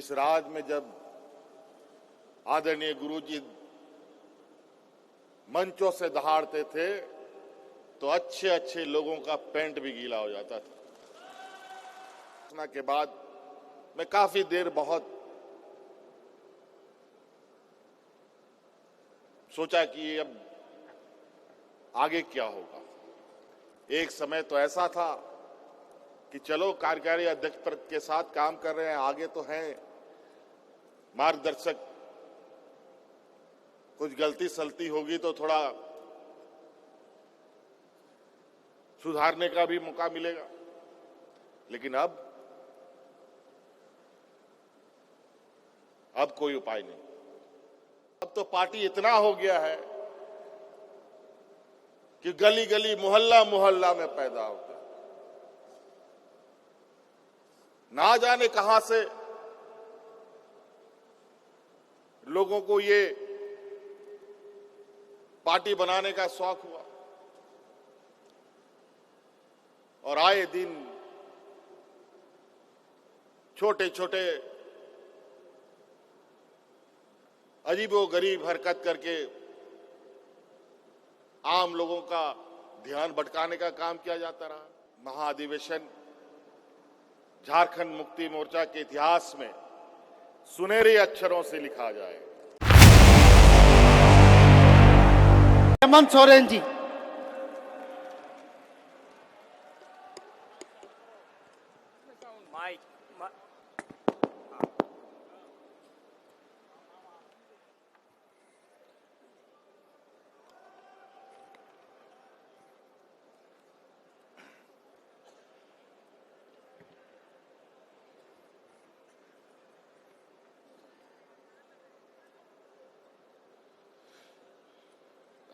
इस राज में जब आदरणीय गुरुजी मंचों से दहाड़ते थे तो अच्छे अच्छे लोगों का पैंट भी गीला हो जाता था। के बाद मैं काफी देर बहुत सोचा कि अब आगे क्या होगा। एक समय तो ऐसा था कि चलो कार्यकारी अध्यक्ष पद के साथ काम कर रहे हैं, आगे तो हैं मार्गदर्शक, कुछ गलती सलती होगी तो थोड़ा सुधारने का भी मौका मिलेगा। लेकिन अब कोई उपाय नहीं। अब तो पार्टी इतना हो गया है कि गली गली मोहल्ला मोहल्ला में पैदा हो गया। ना जाने कहां से लोगों को ये पार्टी बनाने का शौक हुआ और आए दिन छोटे छोटे अजीबोगरीब हरकत करके आम लोगों का ध्यान भटकाने का काम किया जाता रहा। महाधिवेशन झारखंड मुक्ति मोर्चा के इतिहास में सुनहरे अक्षरों से लिखा जाए। हेमंत सोरेन जी।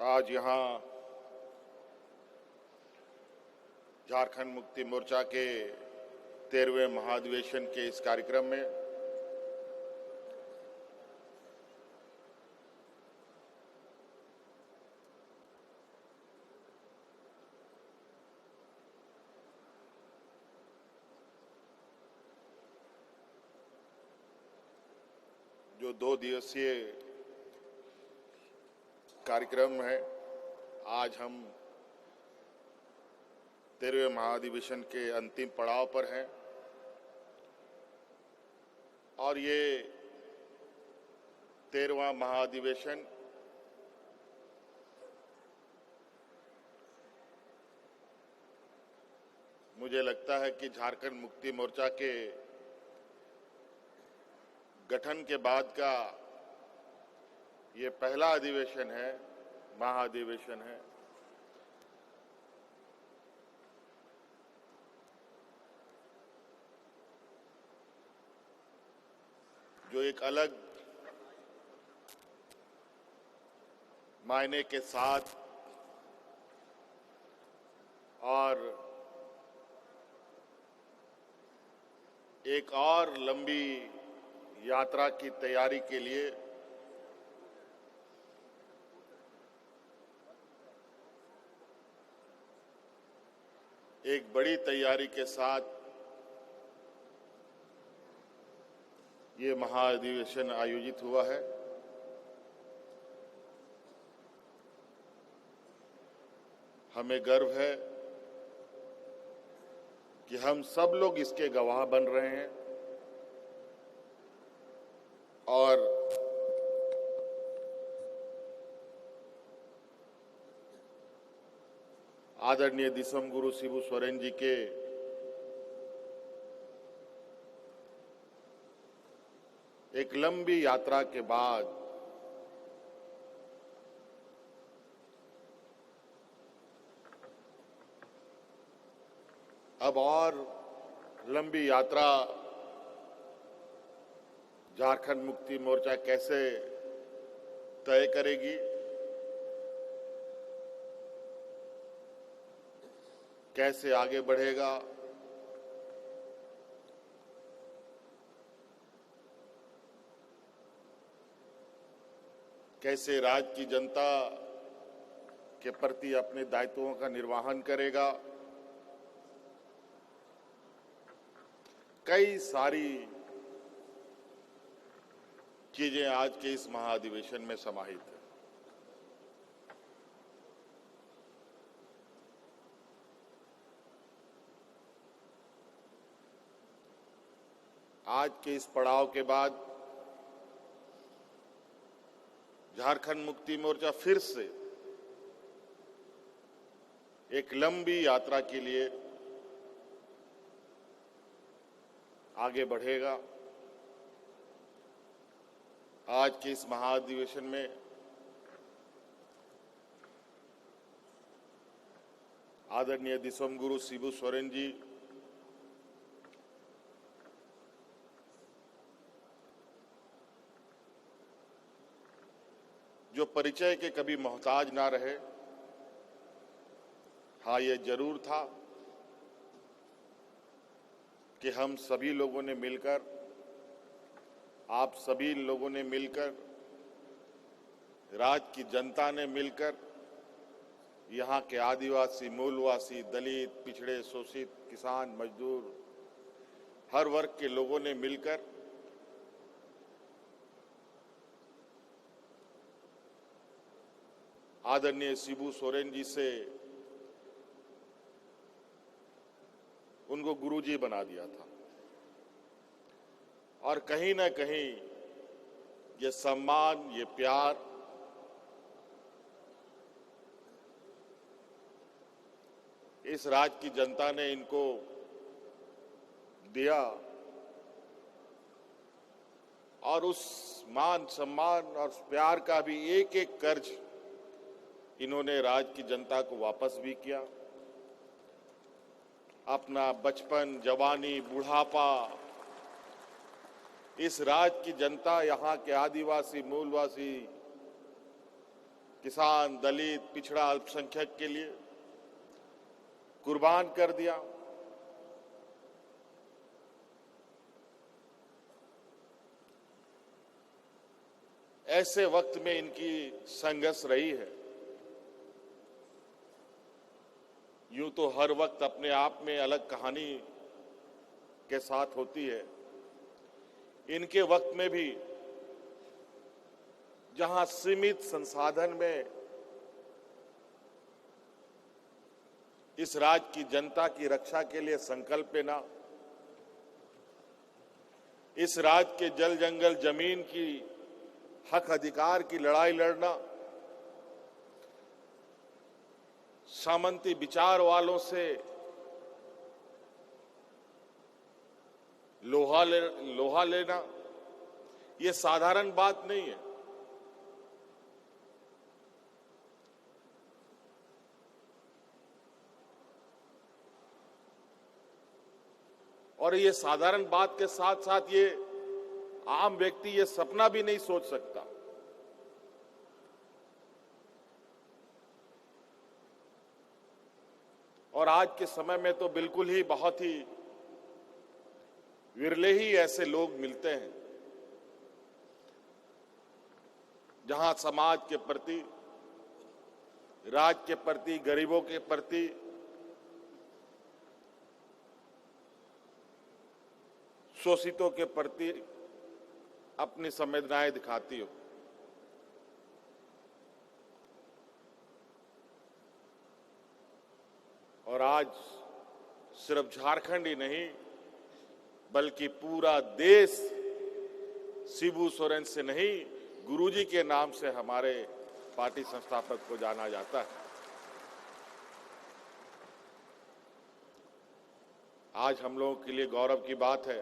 आज यहां झारखंड मुक्ति मोर्चा के 13वें महाधिवेशन के इस कार्यक्रम में जो 2 दिवसीय कार्यक्रम है, आज हम 13वें महाधिवेशन के अंतिम पड़ाव पर हैं और ये 13वां महाधिवेशन मुझे लगता है कि झारखंड मुक्ति मोर्चा के गठन के बाद का ये पहला अधिवेशन है, महाधिवेशन है। जो एक अलग मायने के साथ और एक और लंबी यात्रा की तैयारी के लिए एक बड़ी तैयारी के साथ ये महाधिवेशन आयोजित हुआ है। हमें गर्व है कि हम सब लोग इसके गवाह बन रहे हैं और आदरणीय दिसम गुरु शिबू सोरेन जी के एक लंबी यात्रा के बाद अब और लंबी यात्रा झारखंड मुक्ति मोर्चा कैसे तय करेगी, कैसे आगे बढ़ेगा, कैसे राज्य की जनता के प्रति अपने दायित्वों का निर्वहन करेगा, कई सारी चीजें आज के इस महाधिवेशन में समाहित है। आज के इस पड़ाव के बाद झारखंड मुक्ति मोर्चा फिर से एक लंबी यात्रा के लिए आगे बढ़ेगा। आज के इस महाधिवेशन में आदरणीय दिसोम गुरु शिबू सोरेन जी, जो परिचय के कभी मोहताज ना रहे, हाँ ये जरूर था कि हम सभी लोगों ने मिलकर, आप सभी लोगों ने मिलकर, राज्य की जनता ने मिलकर, यहाँ के आदिवासी, मूलवासी, दलित, पिछड़े, शोषित, किसान, मजदूर, हर वर्ग के लोगों ने मिलकर आदरणीय शिबू सोरेन जी से उनको गुरुजी बना दिया था। और कहीं ना कहीं ये सम्मान, ये प्यार इस राज्य की जनता ने इनको दिया और उस मान, सम्मान और प्यार का भी एक एक कर्ज इन्होंने राज्य की जनता को वापस भी किया। अपना बचपन, जवानी, बुढ़ापा इस राज्य की जनता, यहाँ के आदिवासी, मूलवासी, किसान, दलित, पिछड़ा, अल्पसंख्यक के लिए कुर्बान कर दिया। ऐसे वक्त में इनकी संघर्ष रही है। यूं तो हर वक्त अपने आप में अलग कहानी के साथ होती है। इनके वक्त में भी जहां सीमित संसाधन में इस राज्य की जनता की रक्षा के लिए संकल्प लेना, इस राज्य के जल, जंगल, जमीन की हक अधिकार की लड़ाई लड़ना, सामंती विचार वालों से लोहा लेना, ये साधारण बात नहीं है। और ये साधारण बात के साथ साथ ये आम व्यक्ति ये सपना भी नहीं सोच सकता और आज के समय में तो बिल्कुल ही बहुत ही विरले ही ऐसे लोग मिलते हैं जहां समाज के प्रति, राज्य के प्रति, गरीबों के प्रति शोषितों के प्रति अपनी संवेदनाएं दिखाती हो। और आज सिर्फ झारखंड ही नहीं बल्कि पूरा देश शिबू सोरेन से नहीं, गुरुजी के नाम से हमारे पार्टी संस्थापक को जाना जाता है। आज हम लोगों के लिए गौरव की बात है,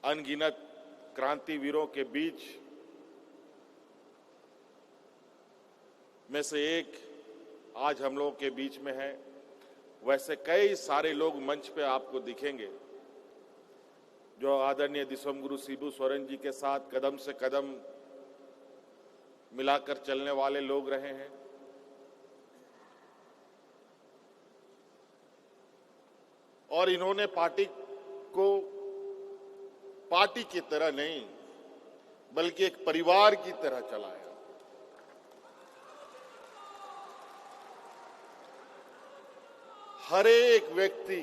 अनगिनत क्रांतिवीरों के बीच में से एक आज हम लोगों के बीच में है। वैसे कई सारे लोग मंच पे आपको दिखेंगे जो आदरणीय दिसोम गुरु शिबू सोरेन जी के साथ कदम से कदम मिलाकर चलने वाले लोग रहे हैं। और इन्होंने पार्टी को पार्टी की तरह नहीं बल्कि एक परिवार की तरह चलाया। हर एक व्यक्ति,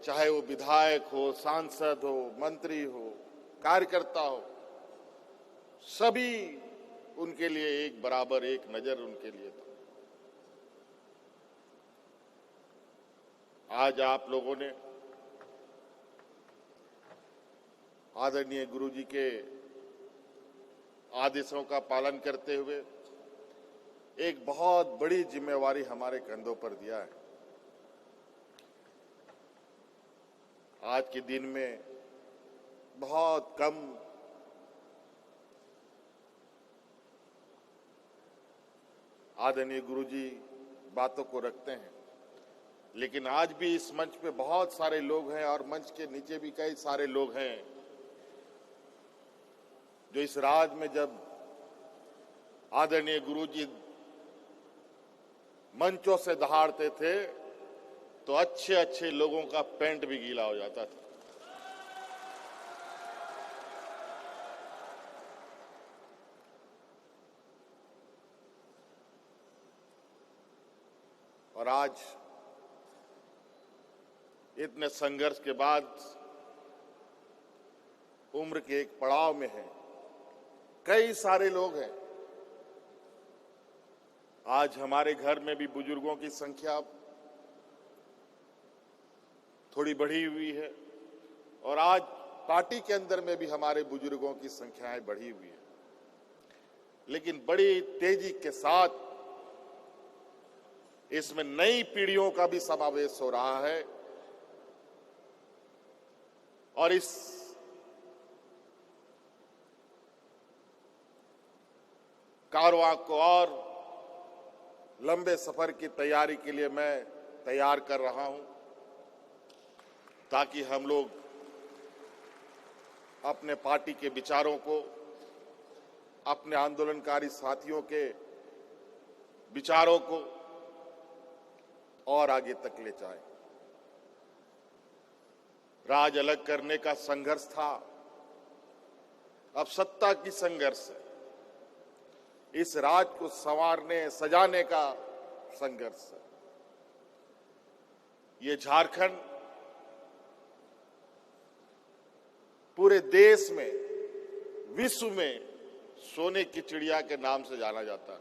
चाहे वो विधायक हो, सांसद हो, मंत्री हो, कार्यकर्ता हो, सभी उनके लिए एक बराबर, एक नजर उनके लिए था। आज आप लोगों ने आदरणीय गुरुजी के आदेशों का पालन करते हुए एक बहुत बड़ी जिम्मेवारी हमारे कंधों पर दिया है। आज के दिन में बहुत कम आदरणीय गुरुजी बातों को रखते हैं, लेकिन आज भी इस मंच पे बहुत सारे लोग हैं और मंच के नीचे भी कई सारे लोग हैं जो इस राज में जब आदरणीय गुरुजी मंचों से दहाड़ते थे तो अच्छे अच्छे लोगों का पैंट भी गीला हो जाता था। और आज इतने संघर्ष के बाद उम्र के एक पड़ाव में है, कई सारे लोग हैं। आज हमारे घर में भी बुजुर्गों की संख्या थोड़ी बढ़ी हुई है और आज पार्टी के अंदर में भी हमारे बुजुर्गों की संख्याएं बढ़ी हुई है, लेकिन बड़ी तेजी के साथ इसमें नई पीढ़ियों का भी समावेश हो रहा है और इस कारवां को और लंबे सफर की तैयारी के लिए मैं तैयार कर रहा हूं, ताकि हम लोग अपने पार्टी के विचारों को, अपने आंदोलनकारी साथियों के विचारों को और आगे तक ले जाएं। राज अलग करने का संघर्ष था, अब सत्ता की संघर्ष है। इस राज को संवारने, सजाने का संघर्ष है। ये झारखंड पूरे देश में, विश्व में सोने की चिड़िया के नाम से जाना जाता है,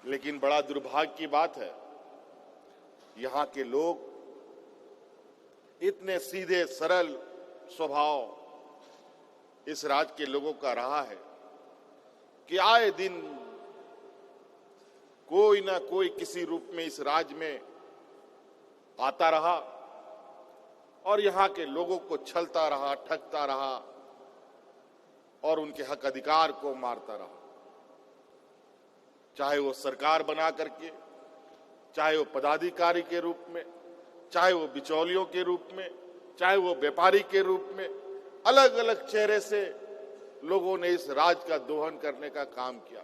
लेकिन बड़ा दुर्भाग्य की बात है, यहां के लोग इतने सीधे सरल स्वभाव इस राज्य के लोगों का रहा है कि आए दिन कोई ना कोई किसी रूप में इस राज्य में आता रहा और यहां के लोगों को छलता रहा, ठगता रहा और उनके हक अधिकार को मारता रहा। चाहे वो सरकार बना करके, चाहे वो पदाधिकारी के रूप में, चाहे वो बिचौलियों के रूप में, चाहे वो व्यापारी के रूप में, अलग अलग चेहरे से लोगों ने इस राज का दोहन करने का काम किया।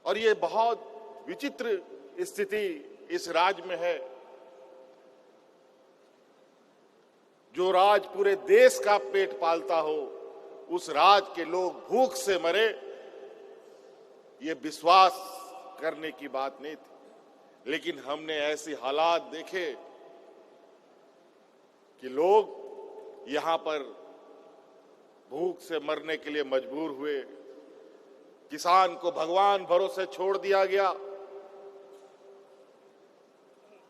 और ये बहुत विचित्र स्थिति इस राज्य में है। जो राज पूरे देश का पेट पालता हो, उस राज के लोग भूख से मरे, ये विश्वास करने की बात नहीं थी। लेकिन हमने ऐसे हालात देखे कि लोग यहां पर भूख से मरने के लिए मजबूर हुए। किसान को भगवान भरोसे छोड़ दिया गया।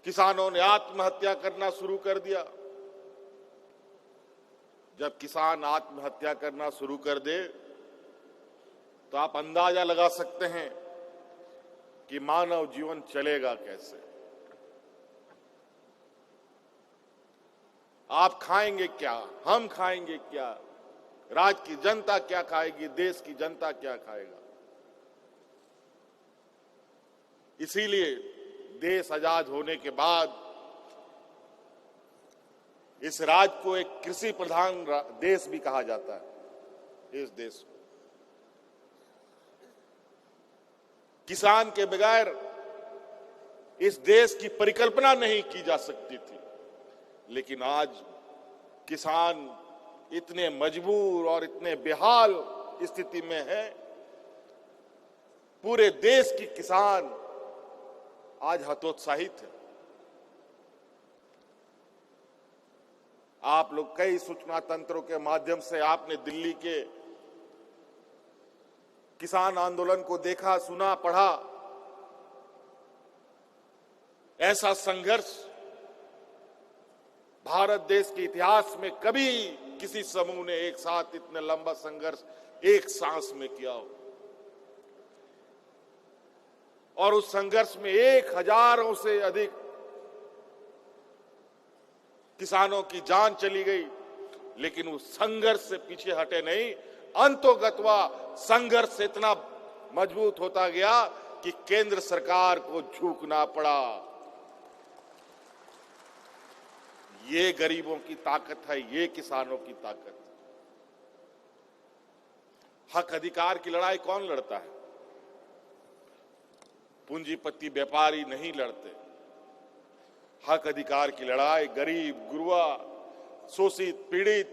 किसानों ने आत्महत्या करना शुरू कर दिया। जब किसान आत्महत्या करना शुरू कर दे तो आप अंदाजा लगा सकते हैं कि मानव जीवन चलेगा कैसे। आप खाएंगे क्या, हम खाएंगे क्या, राज्य की जनता क्या खाएगी, देश की जनता क्या खाएगा। इसीलिए देश आजाद होने के बाद इस राज्य को एक कृषि प्रधान देश भी कहा जाता है। इस देश को किसान के बगैर इस देश की परिकल्पना नहीं की जा सकती थी, लेकिन आज किसान इतने मजबूर और इतने बेहाल स्थिति में है पूरे देश की किसान आज हतोत्साहित है। आप लोग कई सूचना तंत्रों के माध्यम से आपने दिल्ली के किसान आंदोलन को देखा, सुना, पढ़ा। ऐसा संघर्ष भारत देश के इतिहास में कभी किसी समूह ने एक साथ इतने लंबा संघर्ष एक सांस में किया हो। और उस संघर्ष में 1000 से अधिक किसानों की जान चली गई, लेकिन उस संघर्ष से पीछे हटे नहीं। अंतोगत्वा संघर्ष इतना मजबूत होता गया कि केंद्र सरकार को झुकना पड़ा। ये गरीबों की ताकत है, ये किसानों की ताकत। हक अधिकार की लड़ाई कौन लड़ता है? पूंजीपति व्यापारी नहीं लड़ते। हक अधिकार की लड़ाई गरीब, गुरबा, शोषित, पीड़ित,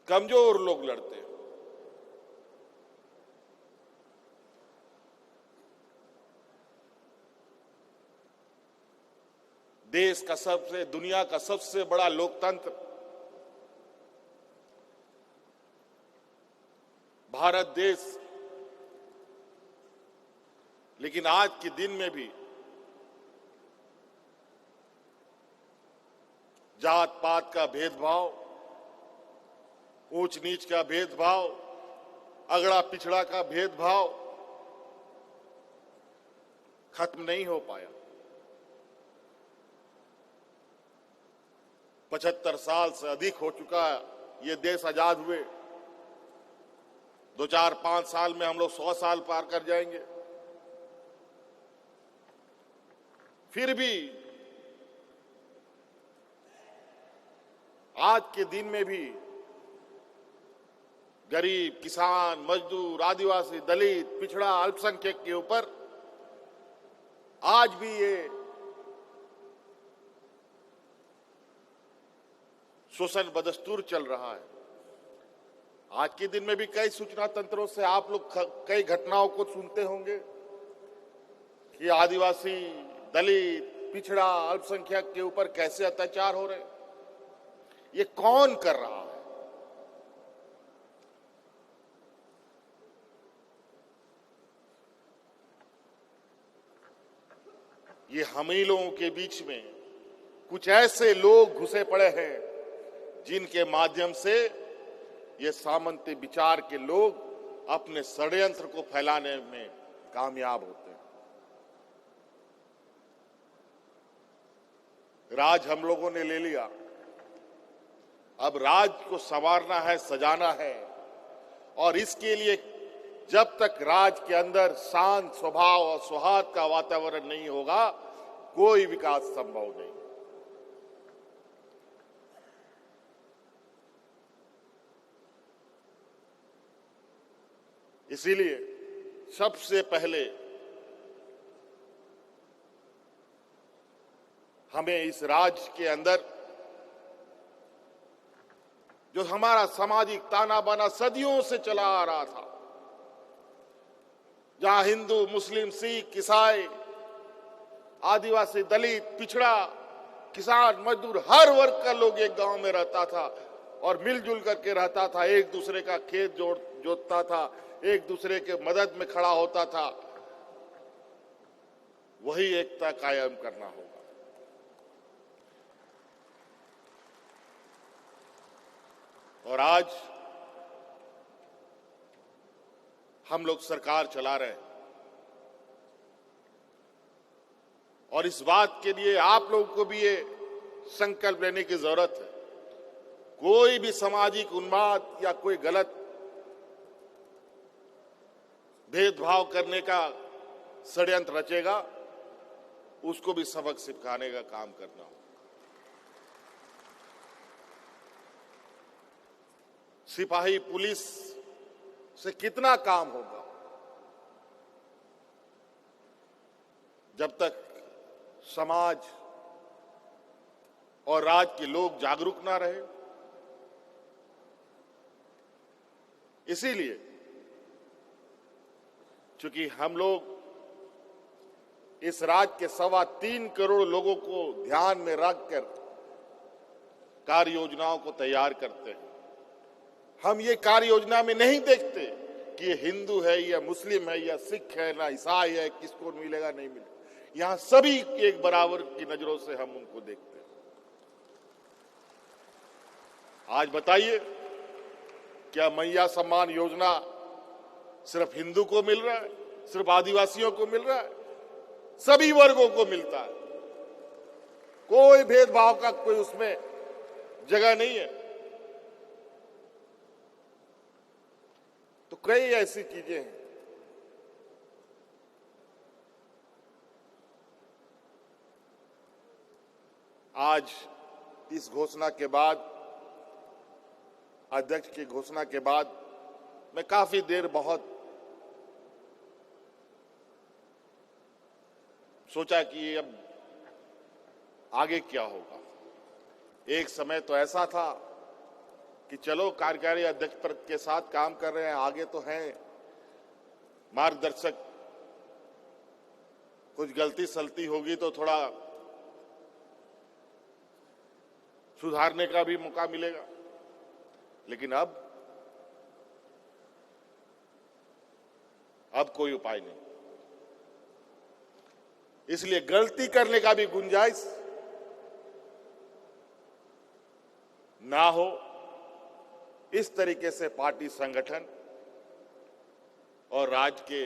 कमजोर लोग लड़ते हैं। देश का दुनिया का सबसे बड़ा लोकतंत्र भारत देश, लेकिन आज के दिन में भी जात पात का भेदभाव, ऊंच नीच का भेदभाव, अगड़ा पिछड़ा का भेदभाव खत्म नहीं हो पाया। 75 साल से अधिक हो चुका है ये देश आजाद हुए। 2, 4, 5 साल में हम लोग 100 साल पार कर जाएंगे। फिर भी आज के दिन में भी गरीब, किसान, मजदूर, आदिवासी, दलित, पिछड़ा, अल्पसंख्यक के ऊपर आज भी ये शोषण बदस्तूर चल रहा है। आज के दिन में भी कई सूचना तंत्रों से आप लोग कई घटनाओं को सुनते होंगे कि आदिवासी, दलित, पिछड़ा, अल्पसंख्यक के ऊपर कैसे अत्याचार हो रहे हैं। ये कौन कर रहा है? ये हम ही लोगों के बीच में कुछ ऐसे लोग घुसे पड़े हैं जिनके माध्यम से ये सामंती विचार के लोग अपने षड्यंत्र को फैलाने में कामयाब होते हैं। राज हम लोगों ने ले लिया, अब राज को संवारना है, सजाना है। और इसके लिए जब तक राज के अंदर शांत स्वभाव और सौहार्द का वातावरण नहीं होगा, कोई विकास संभव नहीं। इसीलिए सबसे पहले हमें इस राज्य के अंदर जो हमारा सामाजिक ताना बाना सदियों से चला आ रहा था, जहां हिंदू, मुस्लिम, सिख, ईसाई, आदिवासी, दलित, पिछड़ा, किसान, मजदूर, हर वर्ग का लोग एक गांव में रहता था और मिलजुल करके रहता था, एक दूसरे का खेत जोतता था, एक दूसरे के मदद में खड़ा होता था। वही एकता कायम करना होगा। और आज हम लोग सरकार चला रहे हैं और इस बात के लिए आप लोगों को भी ये संकल्प लेने की जरूरत है। कोई भी सामाजिक उन्माद या कोई गलत भेदभाव करने का षड्यंत्र रचेगा, उसको भी सबक सिखाने का काम करना होगा। सिपाही, पुलिस से कितना काम होगा जब तक समाज और राज्य के लोग जागरूक ना रहे। इसीलिए चूंकि हम लोग इस राज्य के 3.25 करोड़ लोगों को ध्यान में रखकर कार्य योजनाओं को तैयार करते हैं। हम ये कार्य योजना में नहीं देखते कि ये हिंदू है या मुस्लिम है या सिख है ना ईसाई है, किसको मिलेगा नहीं मिलेगा। यहां सभी एक बराबर की नजरों से हम उनको देखते हैं। आज बताइए, क्या मैया सम्मान योजना सिर्फ हिंदू को मिल रहा है, सिर्फ आदिवासियों को मिल रहा है? सभी वर्गों को मिलता है। कोई भेदभाव का कोई उसमें जगह नहीं है। तो कई ऐसी चीजें हैं। आज इस घोषणा के बाद, अध्यक्ष की घोषणा के बाद मैं काफी देर बहुत सोचा कि अब आगे क्या होगा। एक समय तो ऐसा था कि चलो कार्यकारी अध्यक्ष पद के साथ काम कर रहे हैं, आगे तो हैं मार्गदर्शक, कुछ गलती सलती होगी तो थोड़ा सुधारने का भी मौका मिलेगा। लेकिन अब कोई उपाय नहीं। इसलिए गलती करने का भी गुंजाइश ना हो, इस तरीके से पार्टी संगठन और राज्य के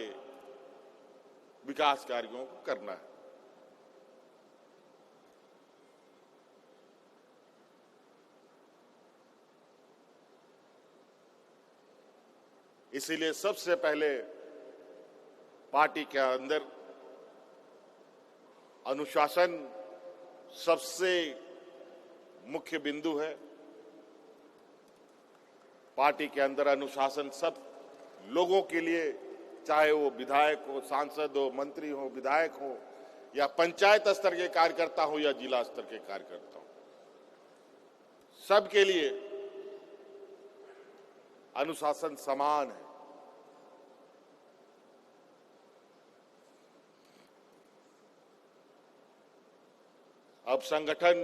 विकास कार्यों को करना है। इसीलिए सबसे पहले पार्टी के अंदर अनुशासन सबसे मुख्य बिंदु है। पार्टी के अंदर अनुशासन सब लोगों के लिए, चाहे वो विधायक हो, सांसद हो, मंत्री हो, विधायक हो, या पंचायत स्तर के कार्यकर्ता हो या जिला स्तर के कार्यकर्ता हो, सबके लिए अनुशासन समान है। अब संगठन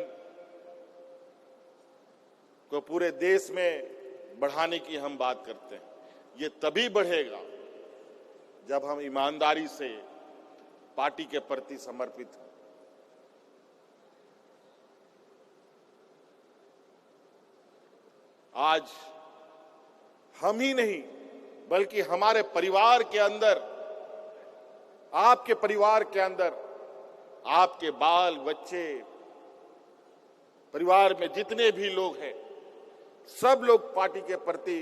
को पूरे देश में बढ़ाने की हम बात करते हैं। ये तभी बढ़ेगा जब हम ईमानदारी से पार्टी के प्रति समर्पित हों। आज हम ही नहीं बल्कि हमारे परिवार के अंदर, आपके परिवार के अंदर, आपके बाल बच्चे, परिवार में जितने भी लोग हैं, सब लोग पार्टी के प्रति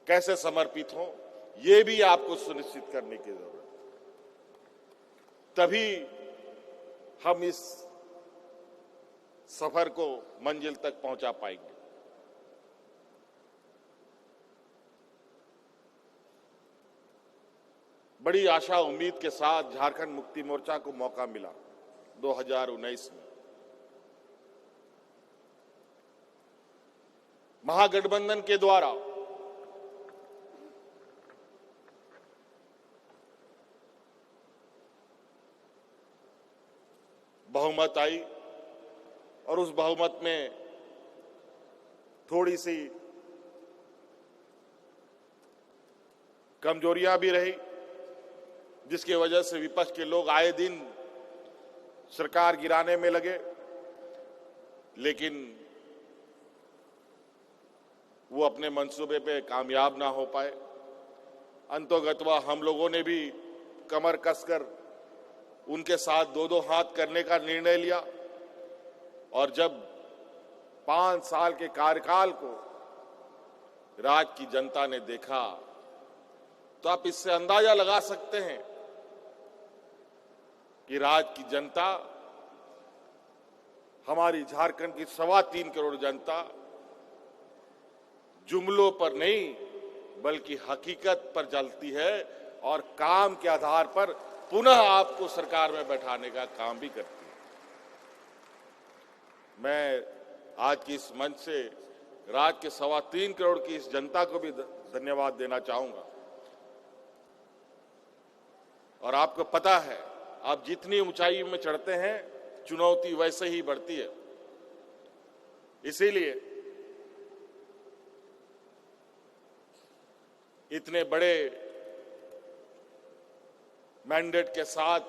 कैसे समर्पित हों, ये भी आपको सुनिश्चित करने की जरूरत है। तभी हम इस सफर को मंजिल तक पहुंचा पाएंगे। बड़ी आशा उम्मीद के साथ झारखंड मुक्ति मोर्चा को मौका मिला 2019 में। महागठबंधन के द्वारा बहुमत आई और उस बहुमत में थोड़ी सी कमजोरियां भी रही, जिसकी वजह से विपक्ष के लोग आए दिन सरकार गिराने में लगे, लेकिन वो अपने मंसूबे पे कामयाब ना हो पाए। अंतोगत्वा हम लोगों ने भी कमर कसकर उनके साथ दो दो हाथ करने का निर्णय लिया, और जब 5 साल के कार्यकाल को राज्य की जनता ने देखा तो आप इससे अंदाजा लगा सकते हैं कि राज्य की जनता, हमारी झारखंड की 3.25 करोड़ जनता जुमलों पर नहीं बल्कि हकीकत पर चलती है और काम के आधार पर पुनः आपको सरकार में बैठाने का काम भी करती है। मैं आज की इस मंच से राज्य के 3.25 करोड़ की इस जनता को भी धन्यवाद देना चाहूंगा। और आपको पता है, आप जितनी ऊंचाई में चढ़ते हैं चुनौती वैसे ही बढ़ती है। इसीलिए इतने बड़े मैंडेट के साथ,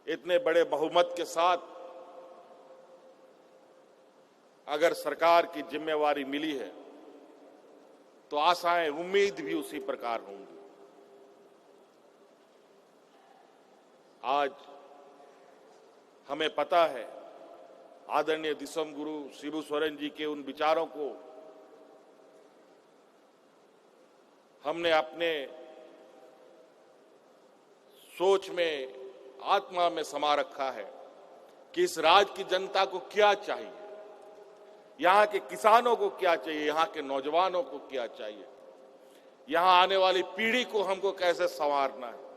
इतने बड़े बहुमत के साथ अगर सरकार की जिम्मेवारी मिली है तो आशाएं, उम्मीद भी उसी प्रकार होंगी। आज हमें पता है आदरणीय दिसोम गुरु शिबू सोरेन जी के उन विचारों को हमने अपने सोच में, आत्मा में समा रखा है कि इस राज्य की जनता को क्या चाहिए, यहां के किसानों को क्या चाहिए, यहां के नौजवानों को क्या चाहिए, यहां आने वाली पीढ़ी को हमको कैसे संवारना है।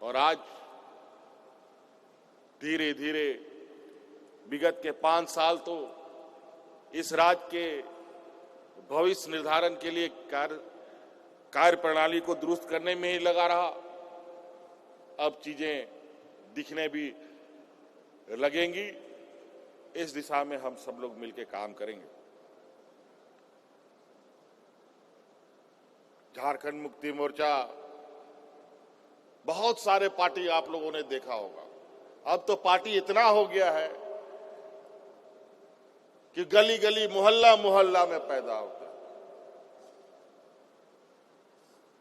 और आज धीरे धीरे विगत के 5 साल तो इस राज्य के भविष्य निर्धारण के लिए कार्य प्रणाली को दुरुस्त करने में ही लगा रहा। अब चीजें दिखने भी लगेंगी। इस दिशा में हम सब लोग मिलकर काम करेंगे। झारखंड मुक्ति मोर्चा, बहुत सारे पार्टी आप लोगों ने देखा होगा, अब तो पार्टी इतना हो गया है कि गली गली, मोहल्ला मोहल्ला में पैदा होता है।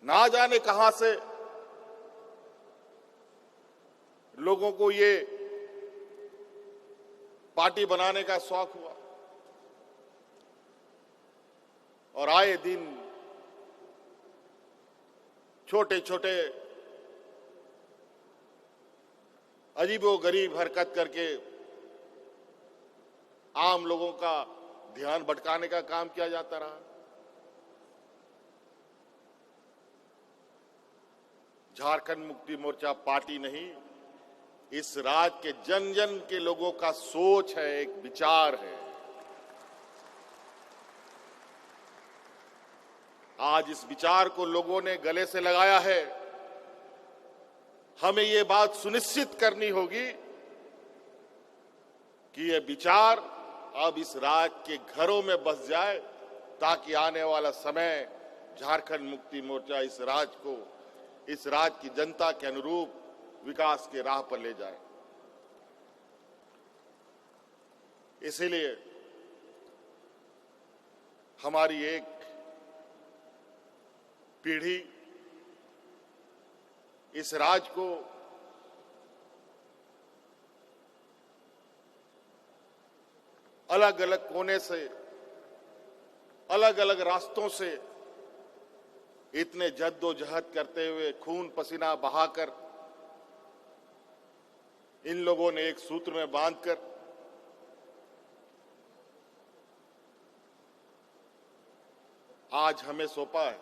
ना जाने कहां से लोगों को ये पार्टी बनाने का शौक हुआ और आए दिन छोटे छोटे अजीबोगरीब हरकत करके आम लोगों का ध्यान भटकाने का काम किया जाता रहा। झारखंड मुक्ति मोर्चा पार्टी नहीं, इस राज्य के जन जन के लोगों का सोच है, एक विचार है। आज इस विचार को लोगों ने गले से लगाया है। हमें ये बात सुनिश्चित करनी होगी कि ये विचार अब इस राज्य के घरों में बस जाए, ताकि आने वाला समय झारखंड मुक्ति मोर्चा इस राज्य को, इस राज्य की जनता के अनुरूप विकास के राह पर ले जाए। इसीलिए हमारी एक पीढ़ी इस राज्य को अलग अलग कोने से, अलग अलग रास्तों से इतने जद्दोजहद करते हुए, खून पसीना बहाकर इन लोगों ने एक सूत्र में बांधकर आज हमें सौंपा है।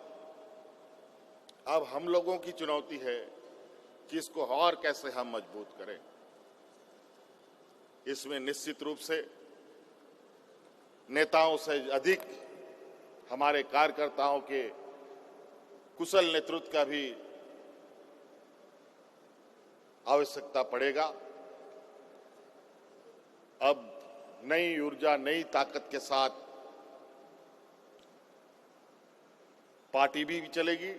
अब हम लोगों की चुनौती है कि इसको और कैसे हम मजबूत करें। इसमें निश्चित रूप से नेताओं से अधिक हमारे कार्यकर्ताओं के कुशल नेतृत्व का भी आवश्यकता पड़ेगा। अब नई ऊर्जा, नई ताकत के साथ पार्टी भी चलेगी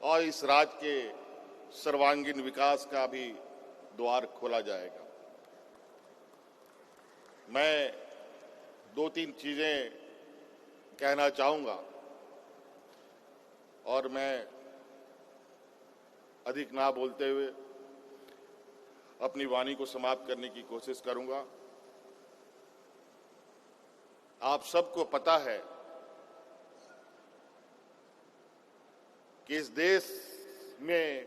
और इस राज्य के सर्वांगीण विकास का भी द्वार खोला जाएगा। मैं 2-3 चीजें कहना चाहूंगा और मैं अधिक ना बोलते हुए अपनी वाणी को समाप्त करने की कोशिश करूंगा। आप सबको पता है कि इस देश में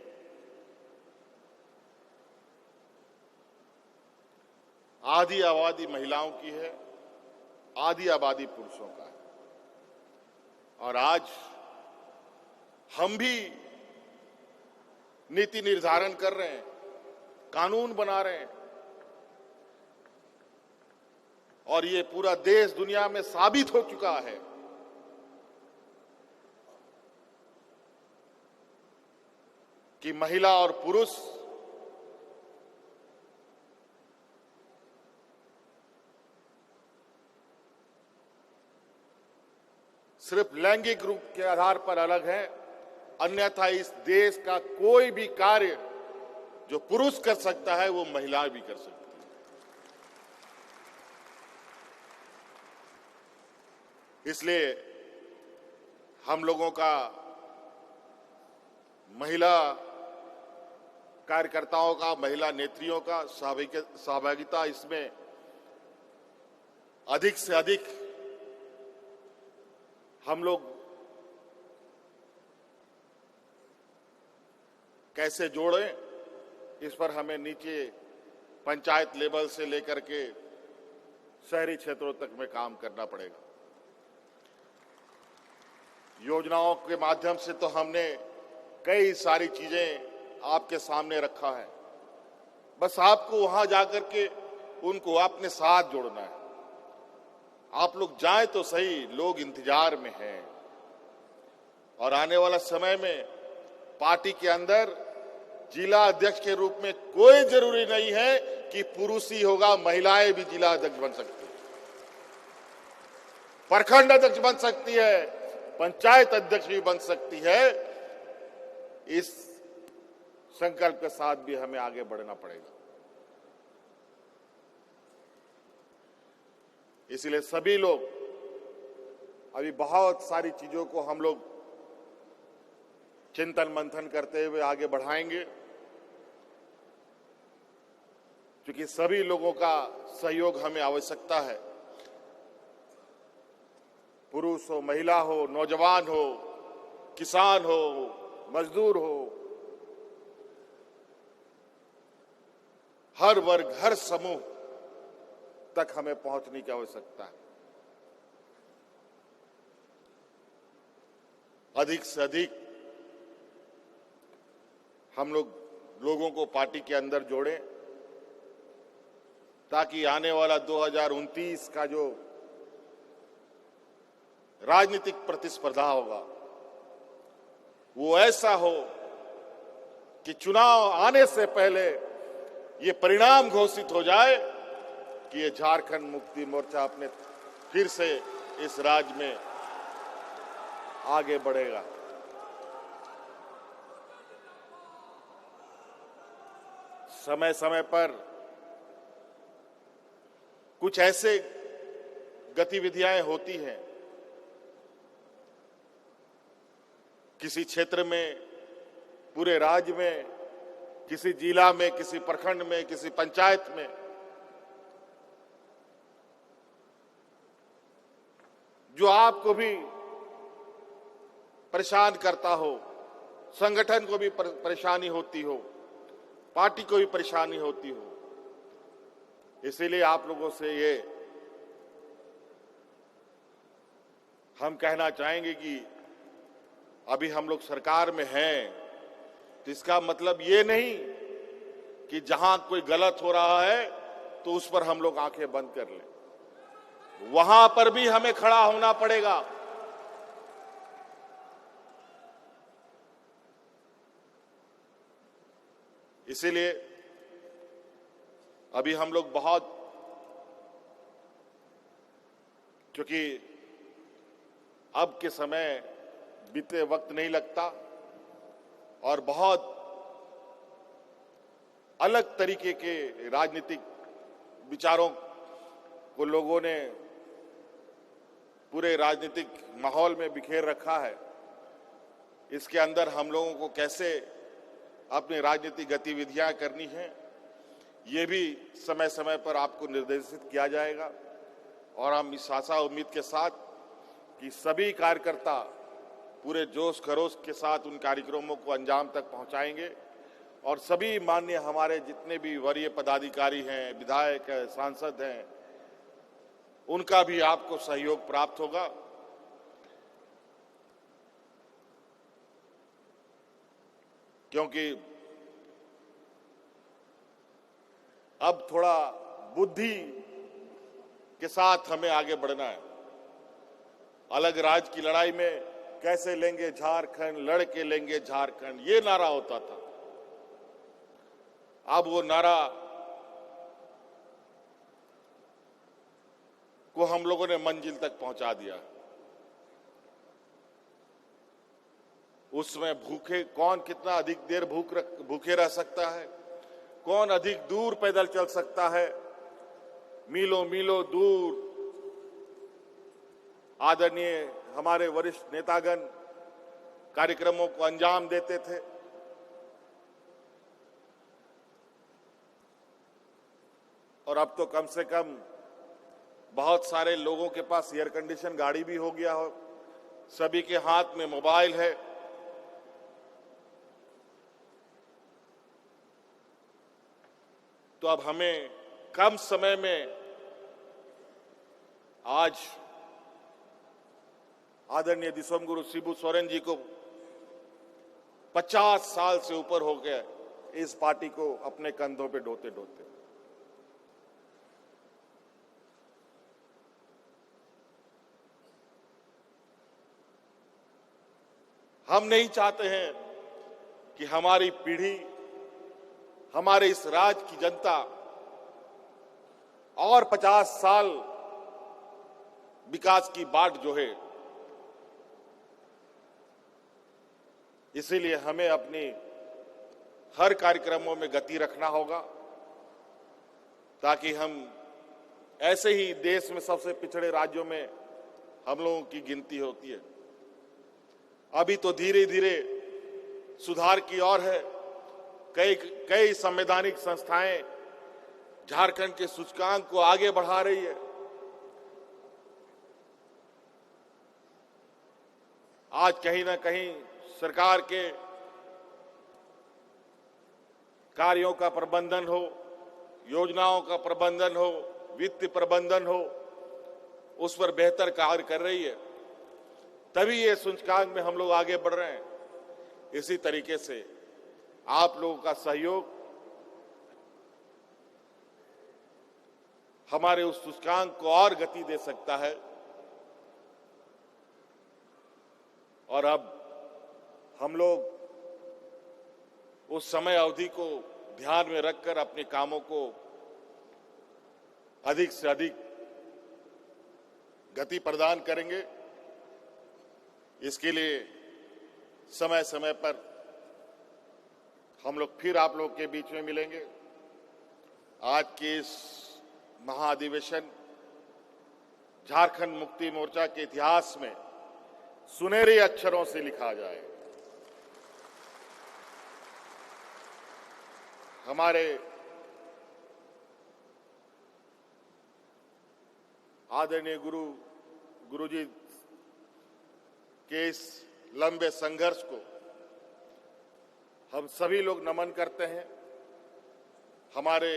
आधी आबादी महिलाओं की है, आधी आबादी पुरुषों का है। और आज हम भी नीति निर्धारण कर रहे हैं, कानून बना रहे हैं, और ये पूरा देश दुनिया में साबित हो चुका है कि महिला और पुरुष सिर्फ लैंगिक रूप के आधार पर अलग है, अन्यथा इस देश का कोई भी कार्य जो पुरुष कर सकता है वो महिला भी कर सकती है। इसलिए हम लोगों का महिला कार्यकर्ताओं का, महिला नेत्रियों का सहभागिता इसमें अधिक से अधिक हम लोग कैसे जोड़ें, इस पर हमें नीचे पंचायत लेवल से लेकर के शहरी क्षेत्रों तक में काम करना पड़ेगा। योजनाओं के माध्यम से तो हमने कई सारी चीजें आपके सामने रखा है, बस आपको वहां जाकर के उनको अपने साथ जोड़ना है। आप लोग जाएं तो सही, लोग इंतजार में हैं और आने वाला समय में पार्टी के अंदर जिला अध्यक्ष के रूप में कोई जरूरी नहीं है कि पुरुष ही होगा, महिलाएं भी जिला अध्यक्ष बन सकती है, प्रखंड अध्यक्ष बन सकती है, पंचायत अध्यक्ष भी बन सकती है। इस संकल्प के साथ भी हमें आगे बढ़ना पड़ेगा। इसलिए सभी लोग अभी बहुत सारी चीजों को हम लोग चिंतन मंथन करते हुए आगे बढ़ाएंगे, क्योंकि सभी लोगों का सहयोग हमें आवश्यकता है। पुरुष हो, महिला हो, नौजवान हो, किसान हो, मजदूर हो, हर वर्ग, हर समूह तक हमें पहुंचने की आवश्यकता है। अधिक से अधिक हम लोगों को पार्टी के अंदर जोड़ें, ताकि आने वाला 2029 का जो राजनीतिक प्रतिस्पर्धा होगा वो ऐसा हो कि चुनाव आने से पहले ये परिणाम घोषित हो जाए कि ये झारखंड मुक्ति मोर्चा अपने फिर से इस राज्य में आगे बढ़ेगा। समय समय पर कुछ ऐसे गतिविधियां होती हैं, किसी क्षेत्र में, पूरे राज्य में, किसी जिला में, किसी प्रखंड में, किसी पंचायत में जो आपको भी परेशान करता हो, संगठन को भी परेशानी होती हो, पार्टी को भी परेशानी होती हो। इसीलिए आप लोगों से ये हम कहना चाहेंगे कि अभी हम लोग सरकार में हैं, तो इसका मतलब ये नहीं कि जहां कोई गलत हो रहा है तो उस पर हम लोग आंखें बंद कर लें। वहां पर भी हमें खड़ा होना पड़ेगा। इसीलिए अभी हम लोग बहुत, क्योंकि अब के समय बीते वक्त नहीं लगता और बहुत अलग तरीके के राजनीतिक विचारों को लोगों ने पूरे राजनीतिक माहौल में बिखेर रखा है। इसके अंदर हम लोगों को कैसे अपनी राजनीतिक गतिविधियां करनी है, ये भी समय समय पर आपको निर्देशित किया जाएगा। और हम इस आशा उम्मीद के साथ कि सभी कार्यकर्ता पूरे जोश खरोश के साथ उन कार्यक्रमों को अंजाम तक पहुंचाएंगे और सभी माननीय हमारे जितने भी वरीय पदाधिकारी हैं, विधायक हैं, सांसद हैं, उनका भी आपको सहयोग प्राप्त होगा। क्योंकि अब थोड़ा बुद्धि के साथ हमें आगे बढ़ना है। अलग राज्य की लड़ाई में कैसे लेंगे झारखंड, लड़ के लेंगे झारखंड, ये नारा होता था। अब वो नारा को हम लोगों ने मंजिल तक पहुंचा दिया। उसमें भूखे कौन कितना अधिक देर भूखे रह सकता है, कौन अधिक दूर पैदल चल सकता है, मीलों मीलों दूर आदरणीय हमारे वरिष्ठ नेतागण कार्यक्रमों को अंजाम देते थे। और अब तो कम से कम बहुत सारे लोगों के पास एयर कंडीशन गाड़ी भी हो गया हो, सभी के हाथ में मोबाइल है। तो अब हमें कम समय में आज आदरणीय दिसोमगुरु शिबू सोरेन जी को 50 साल से ऊपर हो गया इस पार्टी को अपने कंधों पे ढोते ढोते। हम नहीं चाहते हैं कि हमारी पीढ़ी, हमारे इस राज्य की जनता और 50 साल विकास की बाट जो है, इसीलिए हमें अपनी हर कार्यक्रमों में गति रखना होगा ताकि हम ऐसे ही देश में सबसे पिछड़े राज्यों में हम लोगों की गिनती होती है। अभी तो धीरे धीरे सुधार की ओर है। कई संवैधानिक संस्थाएं झारखंड के सूचकांक को आगे बढ़ा रही है। आज कहीं ना कहीं सरकार के कार्यों का प्रबंधन हो, योजनाओं का प्रबंधन हो, वित्त प्रबंधन हो, उस पर बेहतर कार्य कर रही है, तभी ये सूचकांक में हम लोग आगे बढ़ रहे हैं। इसी तरीके से आप लोगों का सहयोग हमारे उस सूचकांक को और गति दे सकता है। और अब हम लोग उस समय अवधि को ध्यान में रखकर अपने कामों को अधिक से अधिक गति प्रदान करेंगे। इसके लिए समय समय पर हम लोग फिर आप लोग के बीच में मिलेंगे। आज के इस महाअधिवेशन झारखंड मुक्ति मोर्चा के इतिहास में सुनहरे अक्षरों से लिखा जाए। हमारे आदरणीय गुरुजी के इस लंबे संघर्ष को हम सभी लोग नमन करते हैं। हमारे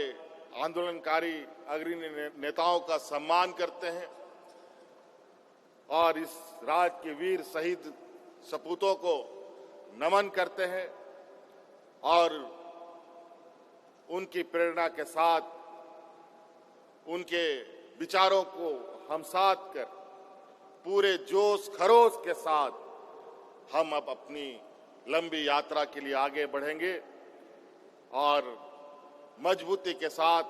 आंदोलनकारी अग्रणी नेताओं का सम्मान करते हैं और इस राज्य के वीर शहीद सपूतों को नमन करते हैं और उनकी प्रेरणा के साथ उनके विचारों को हम साथ कर पूरे जोश खरोश के साथ हम अब अपनी लंबी यात्रा के लिए आगे बढ़ेंगे और मजबूती के साथ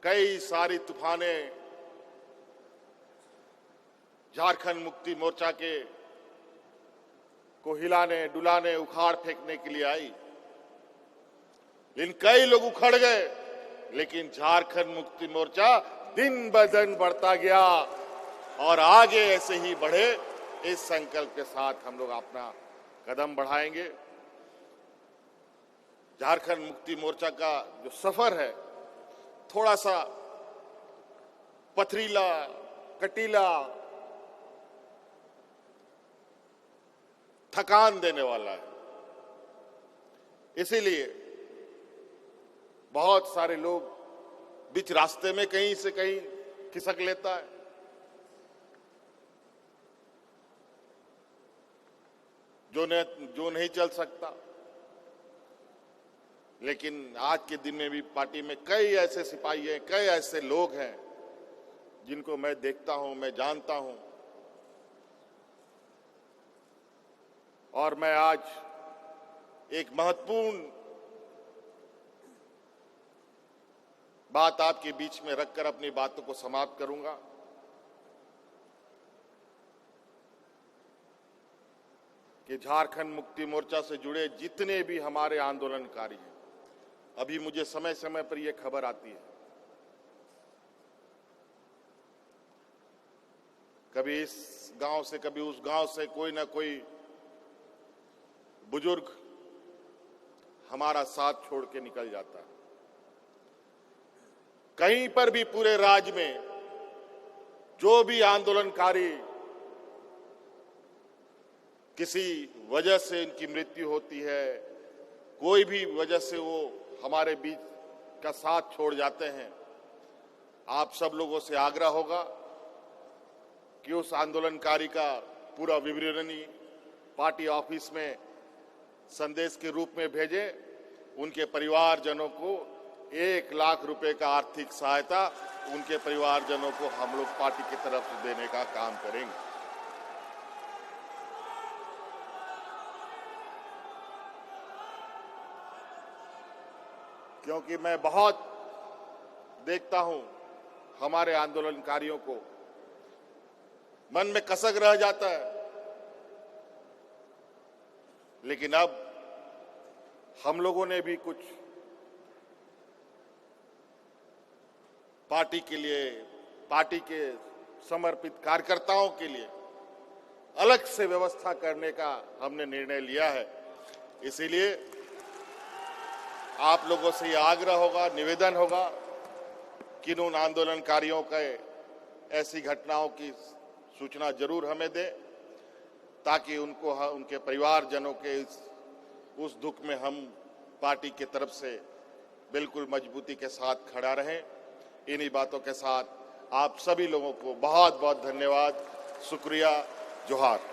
कई सारी तूफानें झारखंड मुक्ति मोर्चा के को हिलाने डुलाने उखाड़ फेंकने के लिए आई, लेकिन कई लोग उखड़ गए, लेकिन झारखंड मुक्ति मोर्चा दिन ब दिन बढ़ता गया और आगे ऐसे ही बढ़े। इस संकल्प के साथ हम लोग अपना कदम बढ़ाएंगे। झारखंड मुक्ति मोर्चा का जो सफर है थोड़ा सा पथरीला, कटीला, थकान देने वाला है। इसीलिए बहुत सारे लोग बीच रास्ते में कहीं से कहीं खिसक लेता है। जो नहीं चल सकता। लेकिन आज के दिन में भी पार्टी में कई ऐसे सिपाही हैं, कई ऐसे लोग हैं जिनको मैं देखता हूं, मैं जानता हूं, और मैं आज एक महत्वपूर्ण बात आपके बीच में रखकर अपनी बातों को समाप्त करूंगा। कि झारखंड मुक्ति मोर्चा से जुड़े जितने भी हमारे आंदोलनकारी हैं, अभी मुझे समय समय पर यह खबर आती है, कभी इस गांव से कभी उस गांव से कोई ना कोई बुजुर्ग हमारा साथ छोड़ के निकल जाता है। कहीं पर भी पूरे राज्य में जो भी आंदोलनकारी किसी वजह से इनकी मृत्यु होती है, कोई भी वजह से वो हमारे बीच का साथ छोड़ जाते हैं, आप सब लोगों से आग्रह होगा कि उस आंदोलनकारी का पूरा विवरणी पार्टी ऑफिस में संदेश के रूप में भेजें। उनके परिवारजनों को 1 लाख रुपए का आर्थिक सहायता उनके परिवारजनों को हम लोग पार्टी की तरफ से देने का काम करेंगे। क्योंकि मैं बहुत देखता हूं हमारे आंदोलनकारियों को, मन में कसक रह जाता है, लेकिन अब हम लोगों ने भी कुछ पार्टी के लिए, पार्टी के समर्पित कार्यकर्ताओं के लिए अलग से व्यवस्था करने का हमने निर्णय लिया है। इसीलिए आप लोगों से यह आग्रह होगा, निवेदन होगा कि उन आंदोलनकारियों के ऐसी घटनाओं की सूचना जरूर हमें दें, ताकि उनको, उनके परिवारजनों के उस दुख में हम पार्टी की तरफ से बिल्कुल मजबूती के साथ खड़ा रहें। इन्हीं बातों के साथ आप सभी लोगों को बहुत बहुत धन्यवाद, शुक्रिया, जोहार।